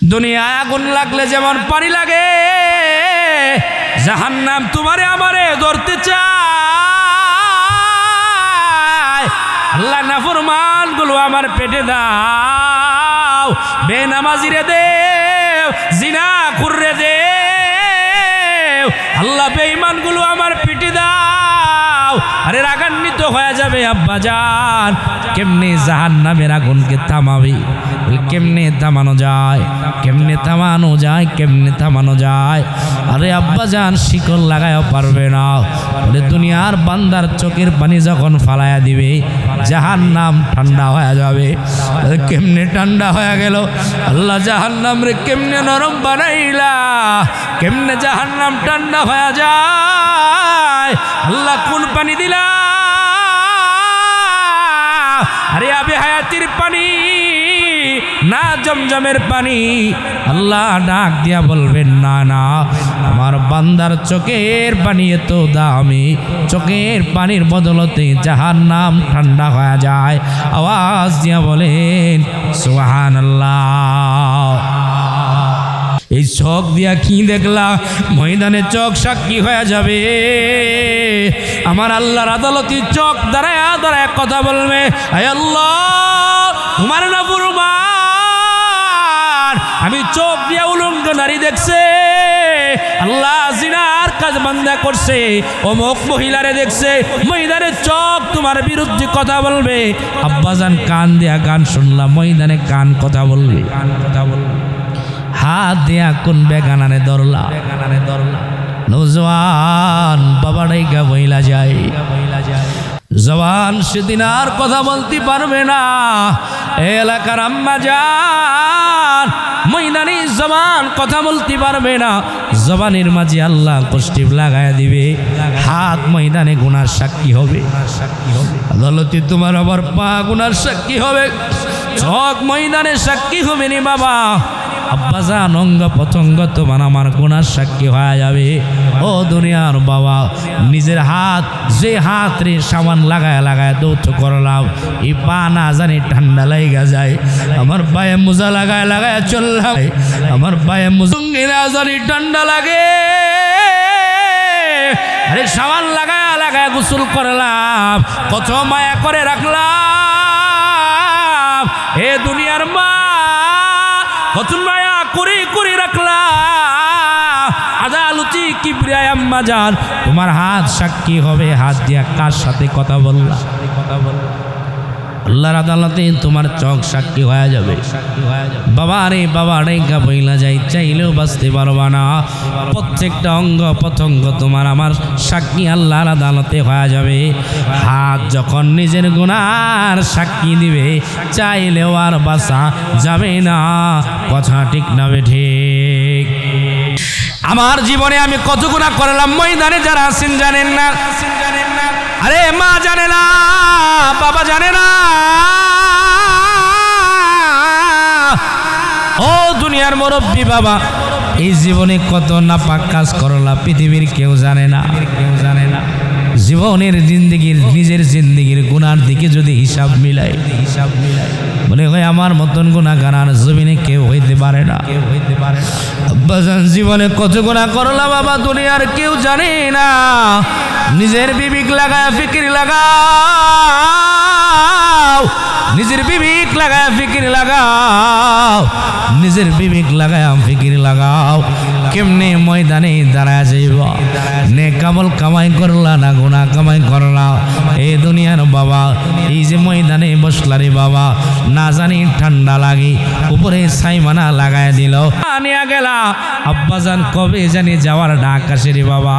দুনিয়ায় আগুন লাগলে যেমন পানি লাগে, জাহান্নাম তোমারে আমারে ধরতে চায়। আল্লাহ নাফরমান গুলো আমার পেটে দাও, বেনামাজিরে দেও, জিনা খুররে দেও। আল্লাহ বেঈমান গুলো আমার পেটে দাও। আরে রাগান্বিত হয়ে যাবে আব্বাজান, কেমনে জাহান্নামের আগুনকে থামাবি? কেমনে থামানো যায়, কেমনে থামানো যায়, কেমনে থামানো যায়? আরে আব্বাজান শিকল লাগায়ও পারবে না। বলে দুনিয়ার বান্দার চোখের পানি যখন ফালাইয়া দিবে, জাহান্নাম ঠান্ডা হয়ে যাবে। কেমনে ঠান্ডা হয়ে গেল? আল্লাহ জাহান্নাম রে কেমনে নরম বানাইলা, কেমনে জাহান্নাম ঠান্ডা হয়ে যায়? আল্লাহ কোন পানি দিলা? আরে আবে হায়াতির পানি না জমজমের পানি? আল্লাহ ডাক দিয়া বলবেন না না, আমার বান্দার চোখের পানি এত দামি, চোখের পানির বদলতে জাহান্নাম ঠান্ডা হয়ে যায়। আওয়াজ দিয়া বলেন সুবহানাল্লাহ। এই চোখ দিয়া কি দেখলা? ময়দানে চোখ সাক্ষী হয়ে যাবে। আমার আল্লাহর আদালতি চোখ দাঁড়ায় দাঁড়ায় কথা বলবে, আয় আল্লাহ তোমার নাফরমান আমি চোখ দিয়া উলঙ্গ নারী দেখছে, আল্লাহ জিনার কাজ বান্দা করছে, অমুক মহিলারে দেখছে। ময়দানে চোখ তোমার বিরুদ্ধে কথা বলবে। আব্বাজান কান দিয়া গান শুনলাম, ময়দানে কান কথা বলবে, কান কথা বলবে। হাত দিয়া কোন বেগানারে ধরলা, বেগানারে ধরলা। নওজওয়ান বাবাটাই গা বইলা যায়, জওয়ান সেদিন আর কথা বলতে পারবে না। এলাকার আম্মা জান ময়দানি জবান কথা বলতে পারবে না। জবানের মাঝে আল্লাহ কষ্টিপ লাগায় দিবে। হাত ময়দানে গুনার সাক্ষী হবে, আদালতে তোমার আবার পা গুনার সাক্ষী হবে, চোখ ময়দানে সাক্ষী হবে নি বাবা। আব্বাজান অঙ্গ প্রত্যঙ্গ তোমার আমার গুনার সাক্ষী হয়ে যাবে। ও দুনিয়ার বাবা, নিজের হাত যে হাত রে সাবান লাগায় লাগায় দৌত করলাম, এই পা না জানি ঠান্ডা লাগা যায়। আমার পায়ে মোজা লাগায় লাগায় চললাম, আমার পায়ে মুজঙ্গি না জানি ঠান্ডা লাগে। আরে সাবান লাগায় লাগায় গোসল করলাম, কত মায়া করে রাখলাম। এ দুনিয়ার মা কত মায়া করে করে রাখলাম। আদালতি কিবরিয়া আম্মা জান তোমার হাত সাক্ষী হবে। হাত দিয়া কার সাথে কথা বললা? কথা বললা আল্লাহর আদালতে তোমার চোখ সাক্ষী হয়ে যাবে। বাবা রে বাবা রে গা বইলা যাই, চাইলেও বাঁচতে পারবা না। প্রত্যেকটা অঙ্গ প্রত্যঙ্গ তোমার আমার সাক্ষী আল্লাহর আদালতে হয়ে যাবে। হাত যখন নিজের গুনার সাক্ষী দিবে, চাইলেও আর বাঁচা যাবে না। কথা ঠিক না ঠিক? আমার জীবনে আমি কত গুনাহ করলাম, ময়দানে যারা আছেন জানেন না। আরে মা জানে না, বাবা জানে না। ও দুনিয়ার মুরব্বী বাবা, এই জীবনে কত নাপাক কাজ করলা পৃথিবীর কেউ জানে না, কেউ জানে না। জীবনের জিন্দেগির নিজের জিন্দেগির গুনার দিকে যদি হিসাব মিলাই, হিসাব মিলাই মনে হয় আমার মতন গুনাহগার আর জমিনে কেউ হইতে পারে না, কেউ হইতে পারে না। আব্বাজান জীবনে কত গুনাহ করলা বাবা, দুনিয়ার কেউ জানে না। নিজের বিবেক লাগায় ফিকির লাগাও, নিজের বিবেক লাগায় ফিকির লাগাও, নিজের বিবেক লাগায় ফিকির লাগাও। কেমনে ময়দানে দাঁড়ায় যাইব? নেক আমল কামাই করলা না গুনাহ কামাই করলা? এই দুনিয়ার বাবা, এই যে ময়দানে বসলা রে বাবা, না জানি ঠান্ডা লাগে, উপরে ছাইমানা লাগায় দিল, নিয়ে গেলা। আব্বাজান কবে জানি যাওয়ার ডাক আসে রে বাবা,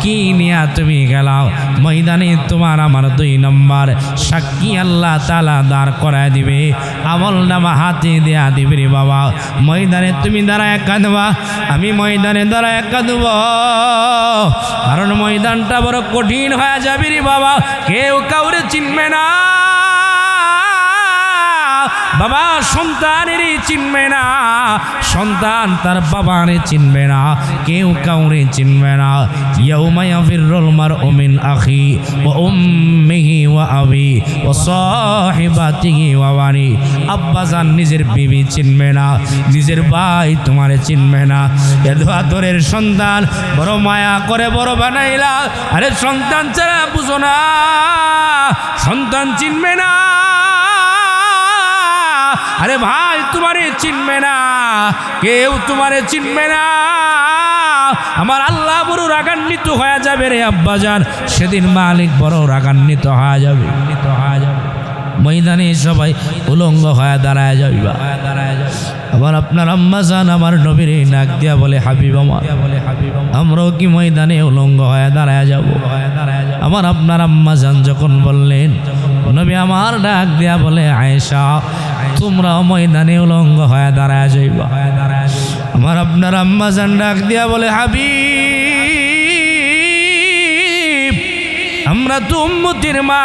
কি নিয়া তুমি গেলাও? ময়দানে তোমার আমার 2 নম্বর সাক্ষী আল্লাহ তাআলা দাঁড় করায় দিবে, আমল নামা হাতে দেয়া দিবে রে বাবা। ময়দানে তুমি দাঁড়ায় কাঁদবা, আমি ময়দানে দাঁড়ায় কাঁদব, কারণ ময়দানটা বড় কঠিন হয়ে যাবে রে বাবা। কেউ কাউরে চিনবে না, বাবা সন্তানেরই চিনবে না, সন্তান তার বাবারে চিনবে না, কেউ কাউরে চিনবে না। ইয়াউমা ইয়াফিরুল মারউ মিন আখি ওয়া উম্মিহি ওয়া আবি ওয়া সাহিবাতিহি ওয়া বানি। আব্বাজান নিজের বিবি চিনবে না, নিজের ভাই তোমারে চিনবে না। এত আদরের সন্তান, বড় মায়া করে বড় বানাইলা, আরে সন্তান ছাড়া বুঝো না, সন্তান চিনবে না। আরে ভাই তোমারে চিনবে না, কেউ তোমারে চিনবে না। আমার আল্লাহ বড় রাগান্বিত হয়ে যাবে রে আব্বাজান, সেদিন মালিক বড় রাগান্বিত হয়ে যাবে। ময়দানে সবাই উলঙ্গ হয়ে দাঁড়ায় যাইবা। আবার আপনার আম্মাজান আমার নবীর নাক দিয়া বলে হাবিব আমার, আমরাও কি ময়দানে উলঙ্গ হয়ে দাঁড়ায় যাব? আমার আপনার আম্মাজান যখন বললেন, নবী আমার ডাক দিয়া বলে আয়েশা তোমরাও ময়দানে উলঙ্গ হয়ে দাঁড়ায় যাইবা। আমার আপনার আম্মাজান ডাক দিয়া বলে হাবিব আমরা তো উম্মতির মা,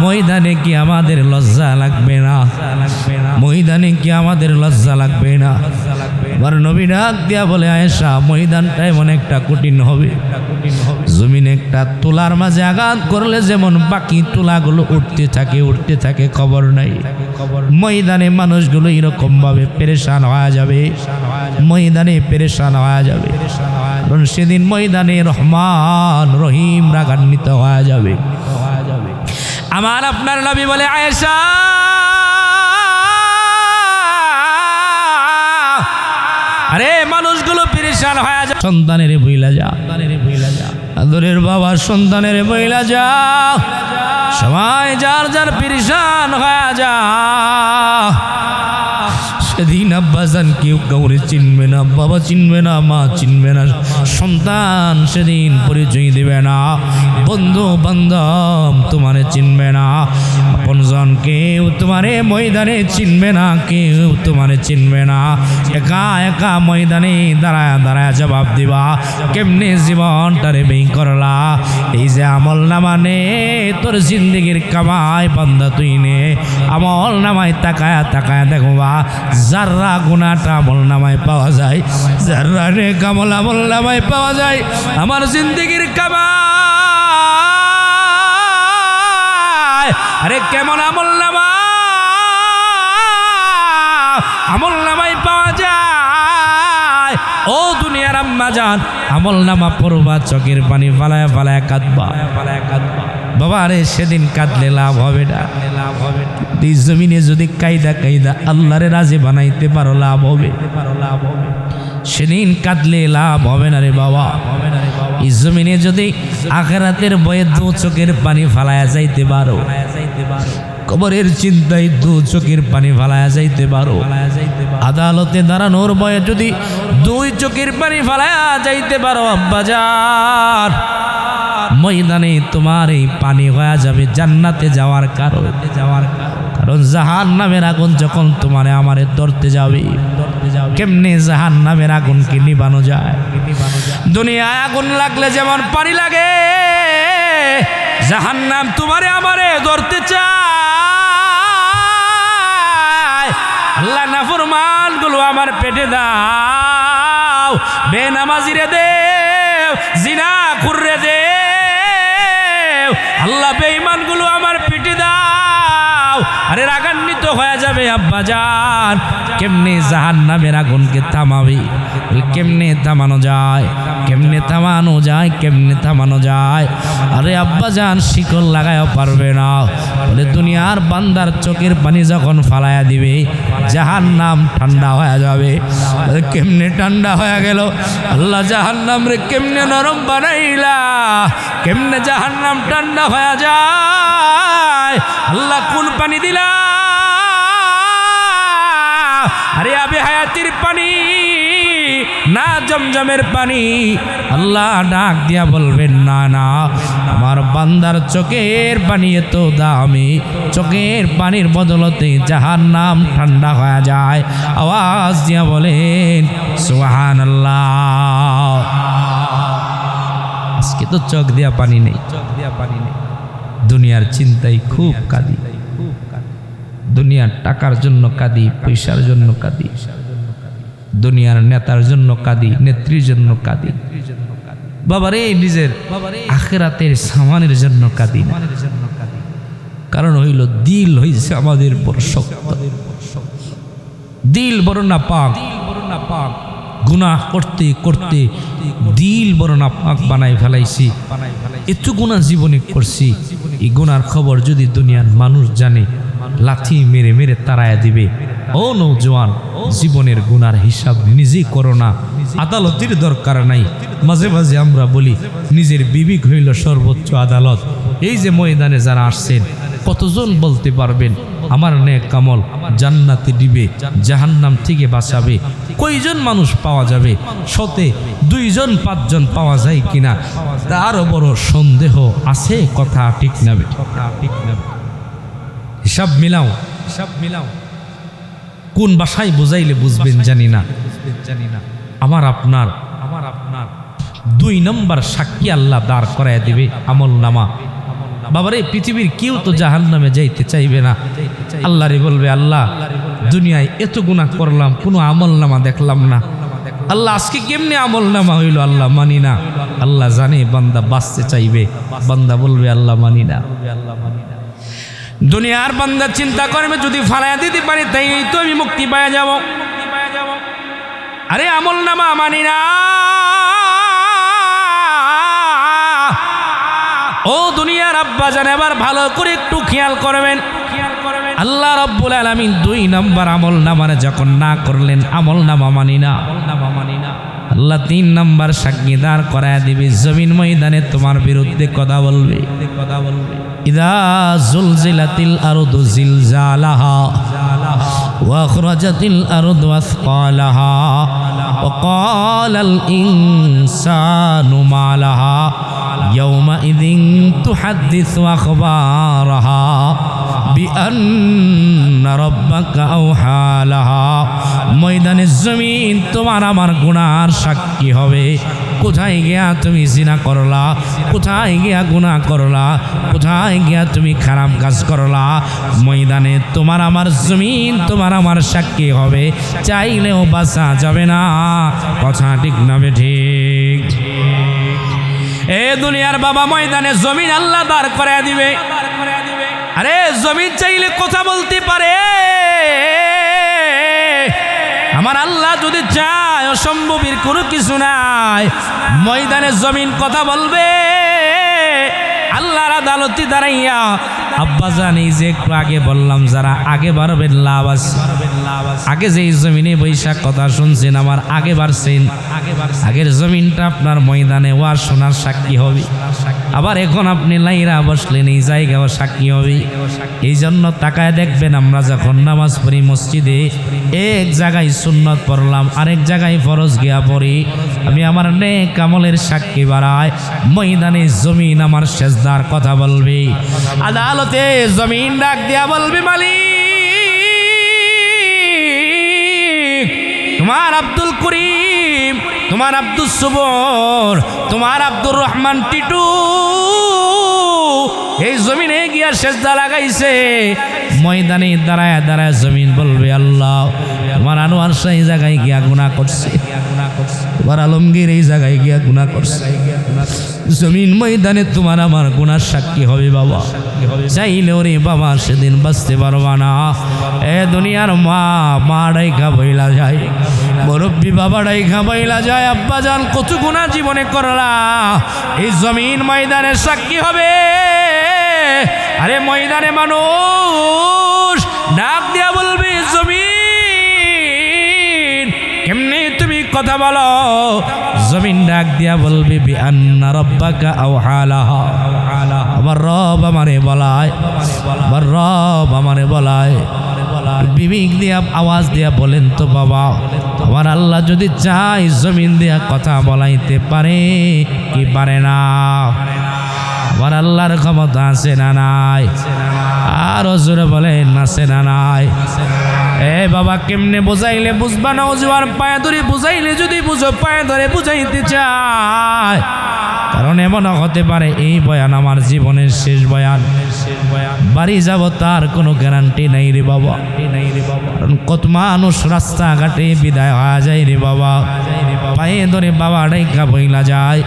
ময়দানে কি আমাদের লজ্জা লাগবে না? ময়দানে কি আমাদের লজ্জা লাগবে না? আমার নবী ডাক দিয়া বলে আয়েশা ময়দানটা এমন একটা কঠিন হবে, জমিনে একটা তুলার মাঝে আঘাত করলে যেমন বাকি তুলাগুলো উঠতে থাকে খবর নাই, ময়দানে মানুষগুলো এরকম ভাবে পেরেশান হয়ে যাবে, ময়দানে পেরেশান হয়ে যাবে। কারণ সেদিন ময়দানে রহমান রহিম রাগান্বিত হয়ে যাবে। আমার আপনার নবী বলে আয়েশা আরে মানুষগুলো পেরেশান হয়ে যায়, সন্তানের বইলা যা, আদরের বাবা সন্তানের বইলা যা, সবাই যার যার পেরেশান হয়ে যা। সেদিন আব্বাজান কেউ কাউরে চিনবে না, বাবা চিনবে না, মা চিনবে না, সন্তান সেদিন পরিচয় দেবে না, বন্ধু বান্ধব তোমারে চিনবে না, আপনজন কেউ তোমারে ময়দানে চিনবে না, কেউ তোমারে চিনবে না। একা একা ময়দানে দাঁড়ায় দাঁড়ায় জবাব দিবা কেমনে জীবনটারে বেই করলা। এই যে আমল নামা নে, তোর জিন্দেগির কামাই বান্দা তুই নে, আমল নামায় তাকায়া তাকায়া দেখবা যারা গুনাহটা আমল নামায় পাওয়া যায়, যারা নেক আমল আমল নামায় পাওয়া যায়। আমার জিন্দেগির কামাই আরে কেমন আমল নামায় পাওয়া যায়। ও দুনিয়ার আম্মা জান, আমল নামা পড়বা চোখের পানি ফালায় ফালায় কাঁদবা বাবা। আরে সেদিন কাঁদলে লাভ হবে না, এই জমিনে যদি কায়দা আল্লাহরে রাজি বানাইতে পারো লাভ হবে। সেদিন কাঁদলে লাভ হবে না রে বাবা। এই জমিনে যদি আখিরাতের ভয়ে দু চোখের পানি ফালায়া যাইতে পারো, কবরের চিন্তায় দু চোখের পানি ফালায়া যাইতে পারো, আদালতে দাঁড়ানোর ভয়ে যদি দুই চোখের পানি ফালায়া যাইতে পারো আব্বাজান, ময়দানে তোমার এই পানি হয়ে যাবে জান্নাতে যাওয়ার কারণ। কারণ জাহান্নামের আগুন যখন তোমারে আমারে ধরতে যাবে, কেমনে জাহান্নামের আগুনকে নিবানো যায়? দুনিয়ায় আগুন লাগলে যেমন পানি লাগে, জাহান্নাম তোমারে আমারে ধরতে চায়। আল্লাহ নাফরমান গুলো আমার পেটে দাও, বেনামাজিরে দেও, জিনা খুররে দেও, আল্লাহ বেঈমান গুলো আমার পেটে দাও। আরে রাগান্বিত হয়ে যাবে আব্বাজান, কেমনে জাহান্নামের আগুনকে থামাবে? কেমনে থামানো যায়? কেমনে থামানো যায়? আরে আব্বাজান শিকল লাগায়ও পারবে না। বলে দুনিয়ার বান্দার চোখের পানি যখন ফালায়া দিবে, জাহান্নাম ঠান্ডা হয়ে যাবে। কেমনে ঠান্ডা হয়ে গেল? আল্লাহ জাহান্নাম রে কেমনে নরম বানাইলা, কেমনে জাহান্নাম ঠান্ডা হয়ে যায়? আল্লাহ কোন পানি দিলা? আরে আবে হায়াতির পানি না জমজমের পানি? আল্লাহ ডাক দিয়া বলবেন না না, আমার বান্দার চোখের পানি এত দামি, চোখের পানির বদলতে জাহান্নাম ঠান্ডা হয়ে যায়। আওয়াজ দিয়া বলেন সুবহানাল্লাহ। আজকে তো চোখ দিয়া পানি নেই, দুনিয়ার চিন্তায় খুব কাঁদি। দুনিয়ার টাকার জন্য কাঁদি, পয়সার জন্য কাঁদি, দুনিয়ার নেতার জন্য কাঁদি, নেত্রীর জন্য কাঁদি। বাবারে নিজের আখিরাতের সামানের জন্য কাঁদি না। কারণ হইল দিল হইছে আমাদের বড় শক্ত, দিল বড় না পাক, গুনাহ করতে করতে দিল বড় না পাক বানাই ফেলাইছি। এত গুনাহ জীবনে করছি, এই গুনার খবর যদি দুনিয়ার মানুষ জানে, লাথি মেরে মেরে তাড়ায়া দিবে। ও নওজোয়ান, জীবনের গুনার হিসাব নিজেই করো না, আদালতের দরকার নাই। মাঝে মাঝে আমরা বলি নিজের বিবেক হইল সর্বোচ্চ আদালত। এই যে ময়দানে যারা আসছেন, কতজন বলতে পারবেন আমার নেক আমল জান্নাতে দিবে, জাহান্নাম থেকে বাঁচাবে? কয়জন মানুষ পাওয়া যাবে? শতে 2 জন 5 জন পাওয়া যায় কিনা তারও বড় সন্দেহ আছে। কথা ঠিক না? হিসাব মিলাও, হিসাব মিলাও। কোন ভাষায় বুঝাইলে বুঝবেন জানি না। আমার আপনার 2 নম্বর সাক্ষী আল্লাহ দাঁড় করায় দিবে আমল নামা। বাবারে পৃথিবীর কেউ তো জাহান্নামে যাইতে চাইবে না। আল্লাহরে বলবে, আল্লাহ দুনিয়ায় এত গুনাহ করলাম, কোনো আমল নামা দেখলাম না। আল্লাহ আজকে কেমনে আমল নামা হইল? আল্লাহ মানি না। আল্লাহ জানে বান্দা বাঁচতে চাইবে, বান্দা বলবে আল্লাহ মানি না। দুনিয়ার বান্দা চিন্তা করবে যদি ফালাইয়া দিতে পারি তাই তো আমি মুক্তি পাওয়া যাব। আরে আমল নামা মানি না। ও দুনিয়ার আব্বা জান, এবার ভালো করে একটু খেয়াল করবেন। আল্লাহ রাব্বুল আলামিন 2 নম্বর আমল নামারে যখন না করলেন, আমল নামা মানি না, আল্লাহ 3 নম্বর সাক্ষী দাঁড় করায় দিবে। জমিন ময়দানে তোমার বিরুদ্ধে কথা বলবে। ইদা জুলজিলাতিল আরদু জিলজালাহা ওয়া আখরাজাতিল আরদু আসকালাহা ওয়া ক্বালাল ইনসানু মা লাহা ইয়াওমাইযিন তুহাদ্দিসু আখবারাহা বিআন্না রাব্বাকা আওহা লাহা। ময়দানে জমিন তোমার আমার গুনার সাক্ষী হবে। কোথায় গিয়া তুমি জিনা করলা, কোথায় গিয়া গুনাহ করলা, কোথায় গিয়া তুমি খারাপ কাজ করলা, ময়দানে তোমার আমার জমিন তোমার আমার সাক্ষী হবে। চাইলেও বাঁচা যাবে না। কথা ঠিক না ঠিক? এ দুনিয়ার বাবা, ময়দানে জমিন আল্লাহ দাঁড় করায় দিবে। আরে জমিন চাইলে কথা বলতে পারে। আমার আল্লাহ যদি চায়, অসম্ভবের কোনো কিছু নাই। ময়দানে জমিন কথা বলবে। আল্লাহর আদালতে দাঁড়াইয়া আব্বাজান, এই যে একটু আগে বললাম, যারা আগে বাড়বেন লাভ আছে। আগে যেই জমিনে বৈশাখ কথা শুনছেন, আমার আগে বাড়ছেন, আগের জমিনটা আপনার ময়দানে ওয়াজ শোনার সাক্ষী হবে। আবার এখন আপনি লাইরা বসলেন, এই জায়গাও সাক্ষী হবে। এই জন্য তাকায় দেখবেন, আমরা যখন নামাজ পড়ি মসজিদে, এক জায়গায় সুন্নত পড়লাম, আরেক জায়গায় ফরজ গিয়া পড়ি, আমি আমার নেক আমলের সাক্ষী বাড়াই। ময়দানে জমিন আমার সেজদার কথা বলবে। আদালতে জমিন ডাক দিয়া বলবে, মালিক তোমার আব্দুল করিম, তোমার আব্দুল সবর, তোমার আব্দুর রহমান টিটু এই জমিনে গিয়া সেজদা লাগাইছে। ময়দানে দাঁড়ায় দাঁড়ায় জমিন বলবে, আল্লাহ তোমার আনোয়ার শাহ এই জায়গায় গিয়া গুনাহ করছে, তোমার আলমগীর এই জায়গায় গিয়া গুনাহ করছে। জমিন ময়দানে তোমার আমার গুনার সাক্ষী হবে। বাবা চাইলেও রে বাবা সেদিন বাঁচতে পারবা না। এ দুনিয়ার মা ডাইখা বইলা যায়, মুরব্বী বাবা ডাইখা বইলা যায়, আব্বা জান কত গুনাহ জীবনে করলা, এই জমিন ময়দানের সাক্ষী হবে। আরে ময়দানে মানুষ ডাক দিয়া বলবে, জমিন কেমনে তুমি কথা বলো? জমিন ডাক দিয়া বলবে, বিআন্না রাব্বাকা আওহা লাহা। আমার রব আমারে বলায়, আমার রব আমারে বলায়। বিবেক দিয়া আওয়াজ দিয়া বলেন তো বাবা, আমার আল্লাহ যদি চায় জমিন দিয়া কথা বলাইতে পারে কি পারে না? আমার আল্লাহর ক্ষমতা আছে না নাই? আরো জোরে বলেন আছে না নাই? এ বাবা কেমনে বুঝাইলে বুঝবা না? ওজোয়ার পায়ে ধরে বুঝাইলে যদি বুঝো, পায়ে ধরে বুঝাইতে চায় কারণ এমনও হতে পারে এই বয়ান আমার জীবনের শেষ বয়ান, বাড়ি যাব তার কোনো গ্যারান্টি নেই রে বাবা। কারণ কত মানুষ রাস্তাঘাটে বিদায় হয়ে যায় রে বাবা, পায়ে ধরে বাবা ডাইকা বইলা যায়।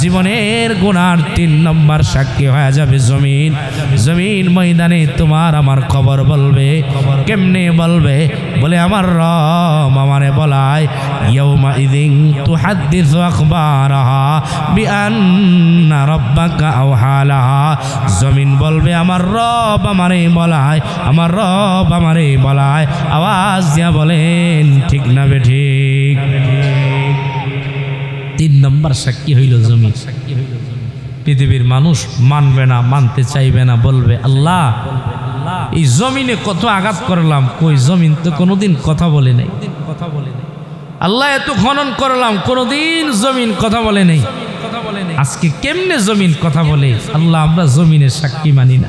জীবনের গুনার 3 নম্বর সাক্ষী হয়ে যাবে জমিন। জমিন ময়দানে তোমার আমার খবর বলবে। কেমনে বলবে? বলে আমার রব আমারে বলায়, ইয়াউমা ইদিন তুহাদ্দিসু আখবারাহা বিআন্না রাব্বাকা আওহালাহা। জমিন বলবে আমার রব আমারে বলায়, আমার রব আমারে বলায়। আওয়াজ দিয়া বলেন ঠিক না বেঠিক? 3 নম্বর সাক্ষী হইল জমিন। পৃথিবীর মানুষ মানবে না, মানতে চাইবে না, বলবে আল্লাহ এই জমিনে কত আঘাত করলাম, কই জমিন তো কোনোদিন কথা বলে নাই। আল্লাহ এত খনন করলাম, কোনোদিন জমিন কথা বলে নেই। আজকে কেমনে জমিন কথা বলে? আল্লাহ আমরা জমিনের সাক্ষী মানি না।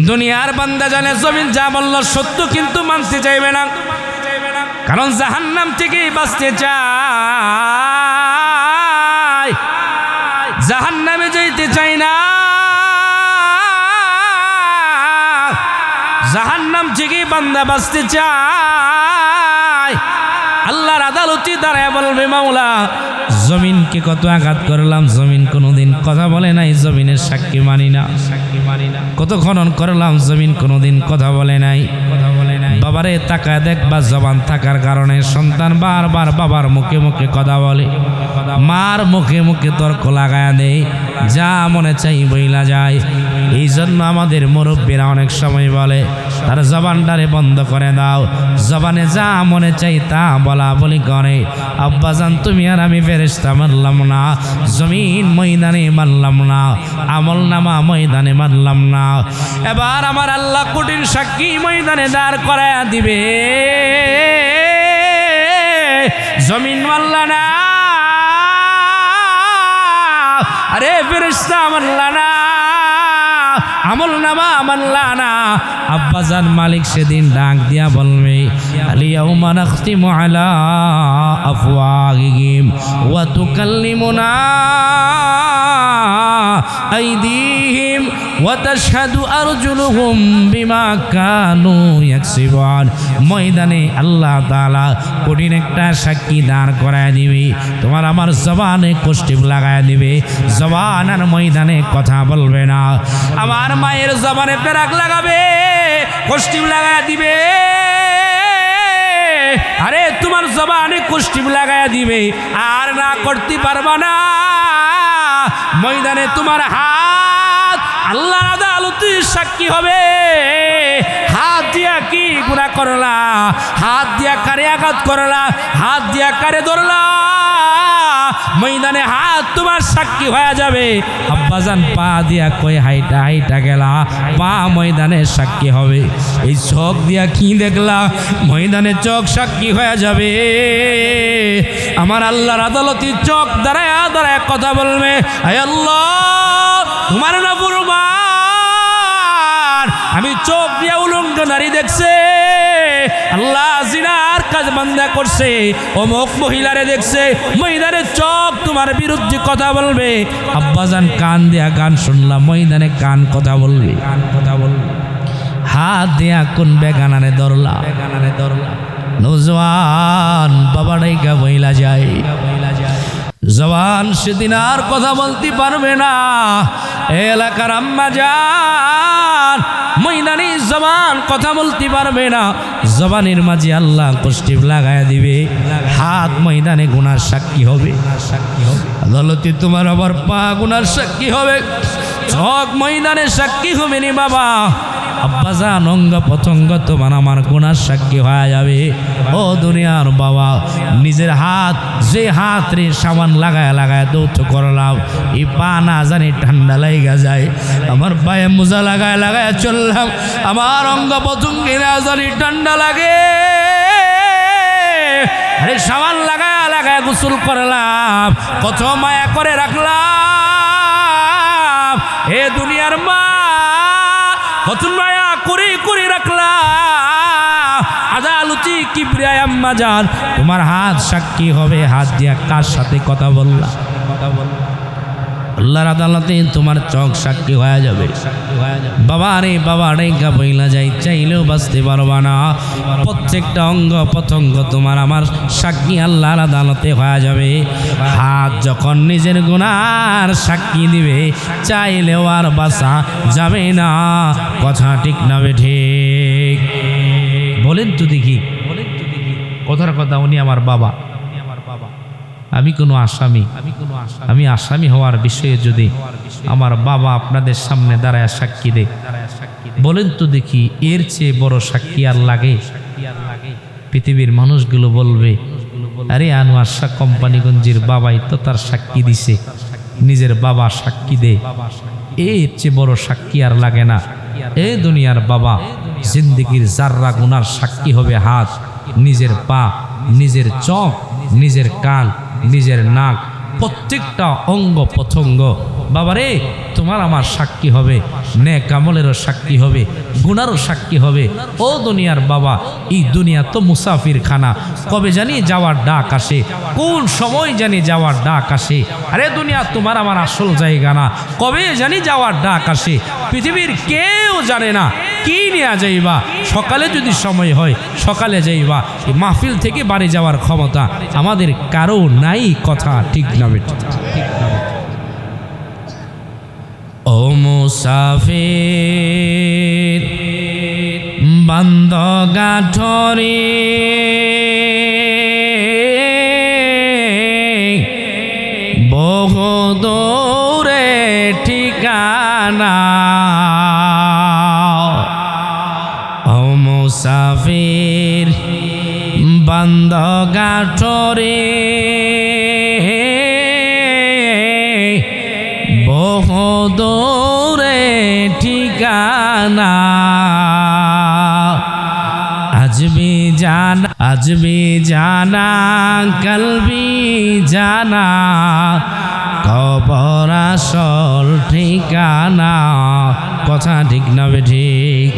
দুনিয়ার বান্দা জানে জমিন যা বলল সত্য, কিন্তু মানতে চাইবে না, কারণ জাহান্নাম থেকেই বাঁচতে চায়, জাহান্নামে যাইতে চাই না। জাহান্নাম থেকেই বান্দা বাঁচতে চায়। আল্লাহর আদালতে দাঁড়ায় বলবে মাওলা জমিনকে কত আঘাত করলাম, জমিন কোনোদিন কথা বলে নাই, জমিনের সাক্ষী মানি না। কত খনন করলাম, জমিন কোনোদিন কথা বলে নাই। বাবারে তাকায় দেখবা, জবান থাকার কারণে সন্তান বারবার বাবার মুখে মুখে কথা বলে, মার মুখে মুখে তর্ক লাগায় দেয়, যা মনে চাই বইলা যায়। এই জন্য আমাদের মুরব্বীরা অনেক সময় বলে তার জবানটারে বন্ধ করে দাও, জবানে যা মনে চাই তা বলা বলি করে। আব্বাজান তুমি আর আমি ফেরেশতা মানলাম না, জমিন ময়দানে মানলাম না, আমল নামা ময়দানে মানলাম না। এবার আমার আল্লাহ কঠিন সাক্ষী ময়দানে দাঁড় করায় দিবে। জমিন মানলা না, আরে ফেরেশতা মানলা না, আমল নামা মানলা না। আব্বাজান মালিক সেদিন ডাক দিয়া বলবে আলিয়াউমা নাখতিমু আলা আফওয়াহিহিম ওয়া তুকাল্লিমুনা আইদিহিম ওয়া তাশহাদু আরজুলুহুম বিমা কানু ইয়াকসিবুন। ময়দানে আল্লাহ তাআলা কঠিন একটা সাক্ষী দাঁড় করায় দিবে, তোমার আমার জবানে কষ্টিপ লাগায় দিবে। জবান আর ময়দানে কথা বলবে না। আমার মায়ের জবানে পেরাক লাগাবে, কষ্টিপ লাগায় দিবে। আরে তোমার জবানে কষ্টিপ লাগায় দিবে, আর না করতে পারবা না। ময়দানে তোমার হাত আল্লাহর আদালতে সাক্ষী হবে। হাত দিয়া কি গুনাহ করলা, হাত দিয়া কারে আঘাত করলা, হাত দিয়া কারে ধরলা, ময়দানে হাত তোমার সাক্ষী হয়ে যাবে। আব্বাজান পা দিয়া কই হাইটা হাইটা গেলা, পা ময়দানে সাক্ষী হবে। এই চোখ দিয়া কি দেখলা, ময়দানে চোখ সাক্ষী হয়ে যাবে। আমার আল্লাহর আদালতে চোখ দাঁড়ায় দাঁড়ায় কথা বলবে, হে আল্লাহ তোমার নাফরমান আমি চোখ দিয়া উলঙ্গ নারী দেখছে, আল্লাহ জিনার কাজ বান্দা করছে, অমুক মহিলারে দেখছে। ময়দানে চোখ তোমার বিরুদ্ধে কথা বলবে। আব্বাজান কান দিয়া গান শুনলাম, ময়দানে কান কথা বলবে, হাত দিয়া কোন বেগানারে ধরলা, নওজওয়ান বাবা ডাইকা বইলা যায়। জবান সেদিন আর কথা বলতে পারবে না। এলাকার আম্মা জান ময়দানে জবান কথা বলতে পারবে না। জবানের মাঝে আল্লাহ কষ্টিপ লাগায় দিবে। হাত ময়দানে গুনার সাক্ষী হবে, আদালতে তোমার আবার পা গুনার সাক্ষী হবে, চোখ ময়দানে সাক্ষী হবে নি বাবা। আব্বাজান অঙ্গ প্রত্যঙ্গ তোমার আমার গুনার সাক্ষী হয়ে যাবে। ও দুনিয়ার বাবা, নিজের হাত যে হাত রে সাবান লাগায় লাগায় দৌত করলাম, এই পা না জানি ঠান্ডা লাগা যায়। আমার পায়ে মোজা লাগায় লাগায় চললাম, আমার অঙ্গ প্রত্যঙ্গে না জানি ঠান্ডা লাগে। আরে সাবান লাগায় লাগায় গোসল করলাম, কত মায়া করে রাখলাম। হে দুনিয়ার মা, কত মায়া করে করে রাখলাম। আদালতি কিবরিয়া আম্মা জান তোমার হাত সাক্ষী হবে। হাত দিয়া কার সাথে কথা বললা, আল্লাহর আদালতে তোমার চোখ সাক্ষী হয়ে যাবে। বাবা রে গাবইলা যাই চাইলেও বাঁচতে পারবা না। প্রত্যেকটা অঙ্গ প্রত্যঙ্গ তোমার আমার সাক্ষী আল্লাহর আদালতে হয়ে যাবে। হাত যখন নিজের গুনার সাক্ষী দিবে চাইলেও আর বাঁচা যাবে না। কথা ঠিক না ঠিক? বলেন তো দেখি, কথার কথা উনি আমার বাবা, আমি কোনো আসামি, আমি আসামি হওয়ার বিষয়ে যদি আমার বাবা আপনাদের সামনে দাঁড়ায় সাক্ষী দেয়, বলেন তো দেখি এর চেয়ে বড় সাক্ষী আর লাগে? পৃথিবীর মানুষগুলো বলবে আরে আনোয়ার শাহ কোম্পানিগঞ্জের বাবাই তো তার সাক্ষী দিছে, নিজের বাবা সাক্ষী দে, এর চেয়ে বড় সাক্ষী আর লাগে না। এ দুনিয়ার বাবা জিন্দেগির জাররা গুনার সাক্ষী হবে হাত, নিজের পা, নিজের চোখ, নিজের কান, নিজের নাক, প্রত্যেকটা অঙ্গ প্রত্যঙ্গ বাবারে তোমার আমার সাক্ষী হবে। নেক আমলেরও সাক্ষী হবে, গুনারও সাক্ষী হবে। ও দুনিয়ার বাবা, এই দুনিয়া তো মুসাফির খানা, কবে জানি যাওয়ার ডাক আসে, কোন সময় জানি যাওয়ার ডাক আসে। আরে দুনিয়া তোমার আমার আসল জায়গা না, কবে জানি যাওয়ার ডাক আসে। পৃথিবীর কেউ জানে না কি নিয়ে যাইবা। সকালে যদি সময় হয় সকালে যাইবা, এই মাহফিল থেকে বাড়ি যাওয়ার ক্ষমতা আমাদের কারো নাই। কথা ঠিক না বেটা? ও মুসাফির বান্দ গাঠরে বহু দূরে ঠিকানা, ও মুসাফির বান্দ গাঠরে বহু দূরে ঠিকানা, আজবি জানা কলবি জানা, কবর আসল ঠিকানা। কথা ঠিক না ঠিক?